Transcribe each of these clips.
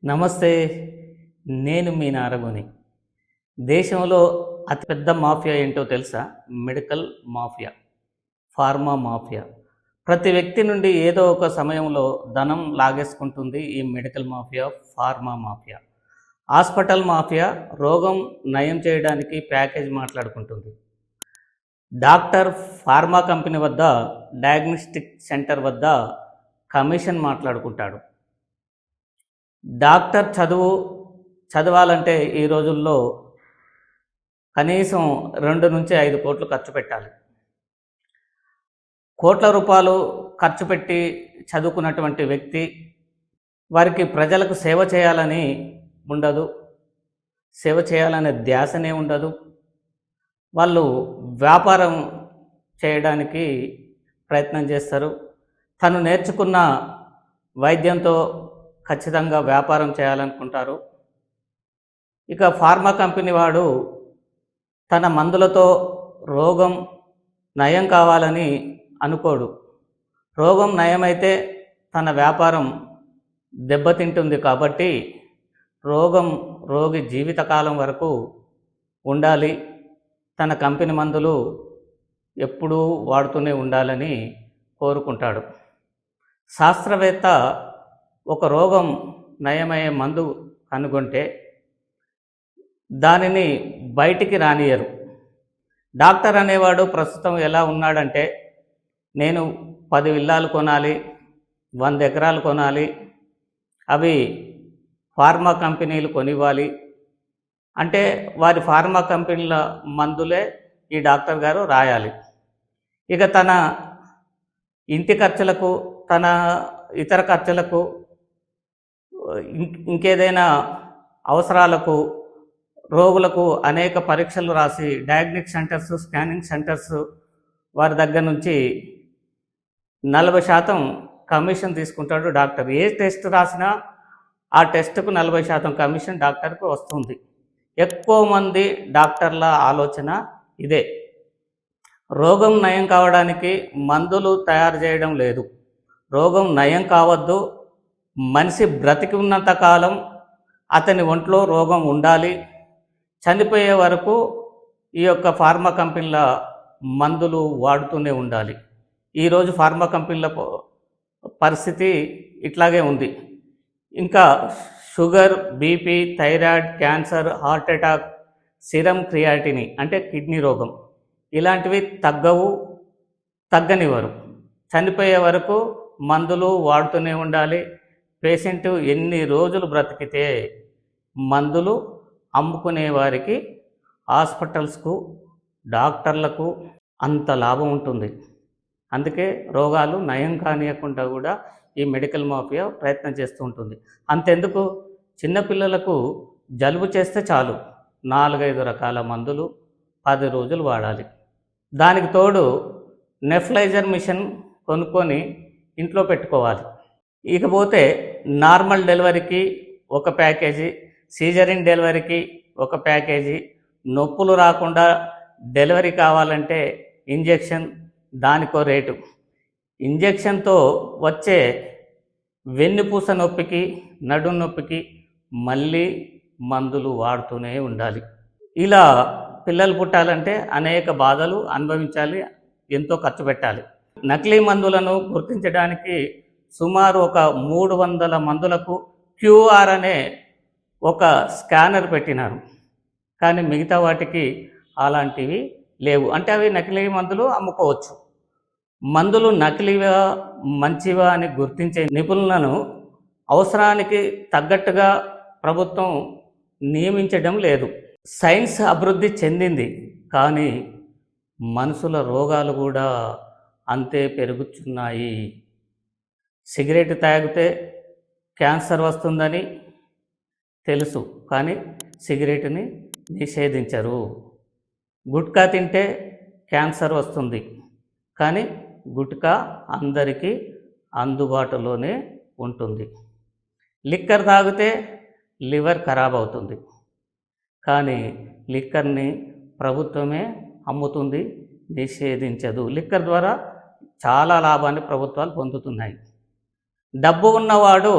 నమస్తే. నేను మీ నారగోని. దేశంలో అతిపెద్ద మాఫియా ఏంటో తెలుసా? Medical mafia, pharma mafia. ప్రతి వ్యక్తి నుండి ఏదో ఒక సమయంలో ధనం లాగేసుకుంటుంది ఈ medical mafia, pharma mafia. Hospital mafia రోగం నయం చేయడానికి ప్యాకేజ్ మాట్లాడుకుంటుంది. డాక్టర్ ఫార్మా కంపెనీ వద్ద, డయాగ్నోస్టిక్ సెంటర్ వద్ద కమిషన్ మాట్లాడుకుంటాడు. డాక్టర్ చదవాలంటే ఈ రోజుల్లో కనీసం 2 నుంచి 5 కోట్లు ఖర్చు పెట్టాలి. కోట్ల రూపాయలు ఖర్చు పెట్టి చదువుకున్నటువంటి వ్యక్తి వారికి ప్రజలకు సేవ చేయాలని ఉండదు, సేవ చేయాలనే ధ్యాసనే ఉండదు. వాళ్ళు వ్యాపారం చేయడానికి ప్రయత్నం చేస్తారు. తను నేర్చుకున్న వైద్యంతో ఖచ్చితంగా వ్యాపారం చేయాలనుకుంటారు. ఇక ఫార్మా కంపెనీ వాడు తన మందులతో రోగం నయం కావాలని అనుకోడు. రోగం నయమైతే తన వ్యాపారం దెబ్బతింటుంది కాబట్టి రోగి జీవితకాలం వరకు ఉండాలి, తన కంపెనీ మందులు ఎప్పుడూ వాడుతూనే ఉండాలని కోరుకుంటాడు. శాస్త్రవేత్త ఒక రోగం నయమయ్యే మందు కనుగొంటే దానిని బయటికి రానియరు. డాక్టర్ అనేవాడు ప్రస్తుతం ఎలా ఉన్నాడంటే, నేను 10 విల్లాలు కొనాలి, 100 ఎకరాలు కొనాలి, అవి ఫార్మా కంపెనీలు కొనివ్వాలి అంటే వారి ఫార్మా కంపెనీల మందులే ఈ డాక్టర్ గారు రాయాలి. ఇక తన ఇంటి ఖర్చులకు, తన ఇతర ఖర్చులకు, ఇంకేదైనా అవసరాలకు రోగులకు అనేక పరీక్షలు రాసి డయాగ్నోస్టిక్ సెంటర్స్, స్కానింగ్ సెంటర్స్ వారి దగ్గర నుంచి 40% కమిషన్ తీసుకుంటాడు డాక్టర్. ఏ టెస్ట్ రాసినా ఆ టెస్ట్కు 40% కమిషన్ డాక్టర్కు వస్తుంది. ఎక్కువ మంది డాక్టర్ల ఆలోచన ఇదే. రోగం నయం కావడానికి మందులు తయారు చేయడం లేదు. రోగం నయం కావద్దు, మనిషి బ్రతికి ఉన్నంత కాలం అతని ఒంట్లో రోగం ఉండాలి, చనిపోయే వరకు ఈ యొక్క ఫార్మా కంపెనీల మందులు వాడుతూనే ఉండాలి. ఈరోజు ఫార్మా కంపెనీల పరిస్థితి ఇట్లాగే ఉంది. ఇంకా sugar, BP, thyroid, cancer, heart attack, serum క్రియాటిని అంటే కిడ్నీ రోగం, ఇలాంటివి తగ్గనివ్వరు. చనిపోయే వరకు మందులు వాడుతూనే ఉండాలి. పేషెంట్ ఎన్ని రోజులు బ్రతికితే మందులు అమ్ముకునే వారికి, హాస్పిటల్స్కు, డాక్టర్లకు అంత లాభం ఉంటుంది. అందుకే రోగాలు నయం కానియకుండా కూడా ఈ మెడికల్ మాఫియా ప్రయత్నం చేస్తూ ఉంటుంది. అంతెందుకు, చిన్నపిల్లలకు జలుబు చేస్తే చాలు 4-5 రకాల మందులు 10 రోజులు వాడాలి. దానికి తోడు నెఫ్లైజర్ మిషన్ కొనుక్కొని ఇంట్లో పెట్టుకోవాలి. ఇకపోతే నార్మల్ డెలివరీకి ఒక ప్యాకేజీ, సీజరిన్ డెలివరీకి ఒక ప్యాకేజీ, నొప్పులు రాకుండా డెలివరీ కావాలంటే ఇంజెక్షన్, దానికో రేటు. ఇంజెక్షన్తో వచ్చే వెన్నుపూస నొప్పికి, నడుం నొప్పికి మళ్ళీ మందులు వాడుతూనే ఉండాలి. ఇలా పిల్లలు పుట్టాలంటే అనేక బాధలు అనుభవించాలి, ఎంతో ఖర్చు పెట్టాలి. నకిలీ మందులను గుర్తించడానికి సుమారు ఒక 300 మందులకు QR అనే ఒక స్కానర్ పెట్టినారు. కానీ మిగతా వాటికి అలాంటివి లేవు. అంటే అవి నకిలీ మందులు అమ్ముకోవచ్చు. మందులు నకిలీవా మంచివా అని గుర్తించే నిపుణులను అవసరానికి తగ్గట్టుగా ప్రభుత్వం నియమించడం లేదు. సైన్స్ అభివృద్ధి చెందింది, కానీ మనుషుల రోగాలు కూడా అంతే పెరుగుతున్నాయి. సిగరెట్ తాగితే క్యాన్సర్ వస్తుందని తెలుసు, కానీ సిగరెట్ని నిషేధించరు. గుట్కా తింటే క్యాన్సర్ వస్తుంది, కానీ గుట్కా అందరికీ అందుబాటులోనే ఉంటుంది. లిక్కర్ తాగితే లివర్ ఖరాబ్ అవుతుంది, కానీ లిక్కర్ని ప్రభుత్వమే అమ్ముతుంది, నిషేధించదు. లిక్కర్ ద్వారా చాలా లాభాన్ని ప్రభుత్వాలు పొందుతున్నాయి. డబ్బు ఉన్నవాడు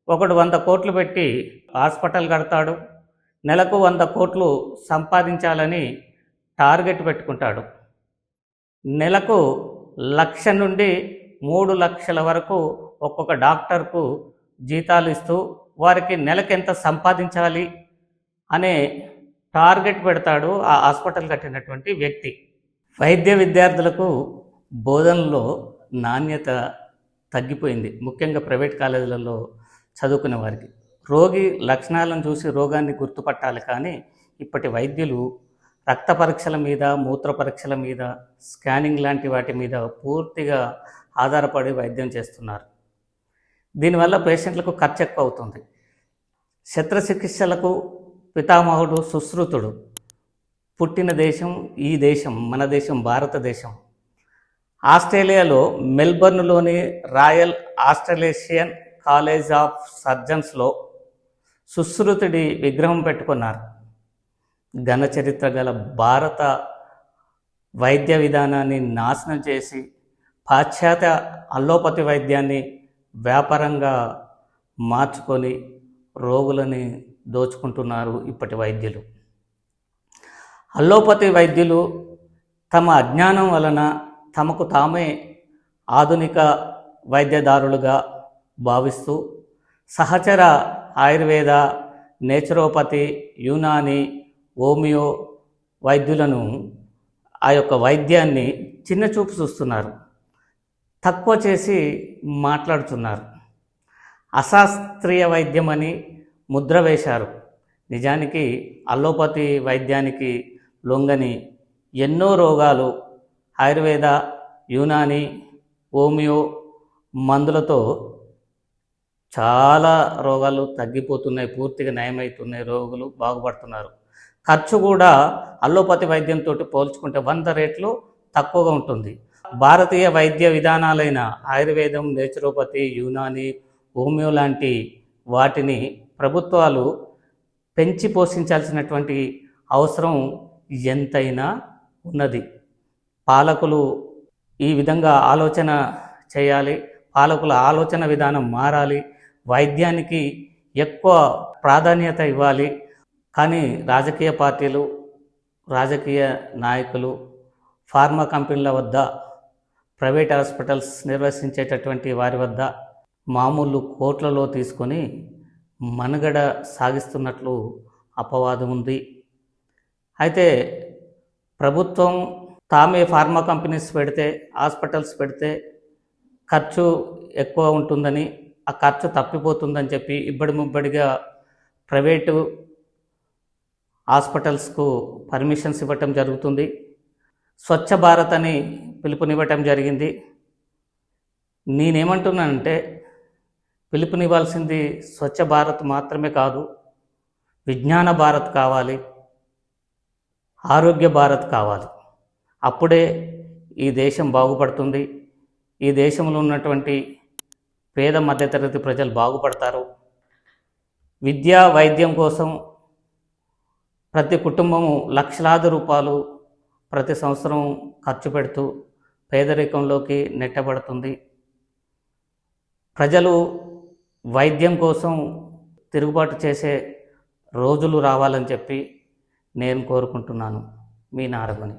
ఒకడు 100 కోట్లు పెట్టి హాస్పిటల్ కడతాడు, నెలకు 100 కోట్లు సంపాదించాలని టార్గెట్ పెట్టుకుంటాడు. నెలకు 1,00,000 నుండి 3 లక్షల వరకు ఒక్కొక్క డాక్టర్కు జీతాలు ఇస్తూ వారికి నెలకు ఎంత సంపాదించాలి అనే టార్గెట్ పెడతాడు ఆ హాస్పిటల్ కట్టినటువంటి వ్యక్తి. వైద్య విద్యార్థులకు బోధనలో నాణ్యత తగ్గిపోయింది, ముఖ్యంగా ప్రైవేట్ కాలేజీలలో చదువుకునే వారికి. రోగి లక్షణాలను చూసి రోగాన్ని గుర్తుపట్టాలి, కానీ ఇప్పటి వైద్యులు రక్త పరీక్షల మీద, మూత్ర పరీక్షల మీద, స్కానింగ్ లాంటి వాటి మీద పూర్తిగా ఆధారపడి వైద్యం చేస్తున్నారు. దీనివల్ల పేషెంట్లకు ఖర్చు ఎక్కువ అవుతుంది. శస్త్రచికిత్సలకు పితామహుడు సుశ్రుతుడు. పుట్టిన దేశం ఈ దేశం, మన దేశం భారతదేశం. ఆస్ట్రేలియాలో మెల్బర్న్లోని రాయల్ ఆస్ట్రేలేషియన్ కాలేజ్ ఆఫ్ సర్జన్స్లో సుశ్రుతుడి విగ్రహం పెట్టుకున్నారు. ఘన చరిత్ర గల భారత వైద్య విధానాన్ని నాశనం చేసి పాశ్చాత్య అల్లోపతి వైద్యాన్ని వ్యాపారంగా మార్చుకొని రోగులని దోచుకుంటున్నారు ఇప్పటి వైద్యులు. అల్లోపతి వైద్యులు తమ అజ్ఞానం వలన తమకు తామే ఆధునిక వైద్యదారులుగా భావిస్తూ సహచర ఆయుర్వేద, నేచురోపతి, యునాని, హోమియో వైద్యులను ఆ యొక్క వైద్యాన్ని చిన్నచూపు చూస్తున్నారు, తక్కువ చేసి మాట్లాడుతున్నారు. అశాస్త్రీయ వైద్యం అని ముద్ర వేశారు. నిజానికి అల్లోపతి వైద్యానికి లొంగని ఎన్నో రోగాలు ఆయుర్వేద, యునాని, హోమియో మందులతో చాలా రోగాలు తగ్గిపోతున్నాయి, పూర్తిగా నయమవుతున్నాయి, రోగులు బాగుపడుతున్నారు. ఖర్చు కూడా అల్లోపతి వైద్యంతో పోల్చుకుంటే 100 రెట్లు తక్కువగా ఉంటుంది. భారతీయ వైద్య విధానాలైన ఆయుర్వేదం, నేచురోపతి, యునాని, హోమియో లాంటి వాటిని ప్రభుత్వాలు పెంచి పోషించాల్సినటువంటి అవసరం ఎంతైనా ఉన్నది. పాలకులు ఈ విధంగా ఆలోచన చేయాలి, పాలకుల ఆలోచన విధానం మారాలి, వైద్యానికి ఎక్కువ ప్రాధాన్యత ఇవ్వాలి. కానీ రాజకీయ పార్టీలు, రాజకీయ నాయకులు, ఫార్మా కంపెనీల వద్ద, ప్రైవేట్ హాస్పిటల్స్ నిర్వహించేటటువంటి వారి వద్ద మామూలు కోట్లలో తీసుకొని మనుగడ సాగిస్తున్నట్లు అపవాదం ఉంది. అయితే ప్రభుత్వం తామే ఫార్మా కంపెనీస్ పెడితే, హాస్పిటల్స్ పెడితే ఖర్చు ఎక్కువ ఉంటుందని, ఆ ఖర్చు తప్పిపోతుందని చెప్పి ఇబ్బడి ముబ్బడిగా ప్రైవేటు హాస్పిటల్స్కు పర్మిషన్స్ ఇవ్వటం జరుగుతుంది. స్వచ్ఛ భారత్ అని పిలుపునివ్వటం జరిగింది. నేనేమంటున్నానంటే పిలుపునివ్వాల్సింది స్వచ్ఛ భారత్ మాత్రమే కాదు, విజ్ఞాన భారత్ కావాలి, ఆరోగ్య భారత్ కావాలి. అప్పుడే ఈ దేశం బాగుపడుతుంది. ఈ దేశంలో ఉన్నటువంటి పేద మధ్యతరగతి ప్రజలు బాగుపడతారు. విద్యా వైద్యం కోసం ప్రతి కుటుంబము లక్షలాది రూపాయలు ప్రతి సంవత్సరం ఖర్చు పెడుతూ పేదరికంలోకి నెట్టబడుతుంది. ప్రజలు వైద్యం కోసం తిరుగుబాటు చేసే రోజులు రావాలని చెప్పి నేను కోరుకుంటున్నాను. మీ నారమణి.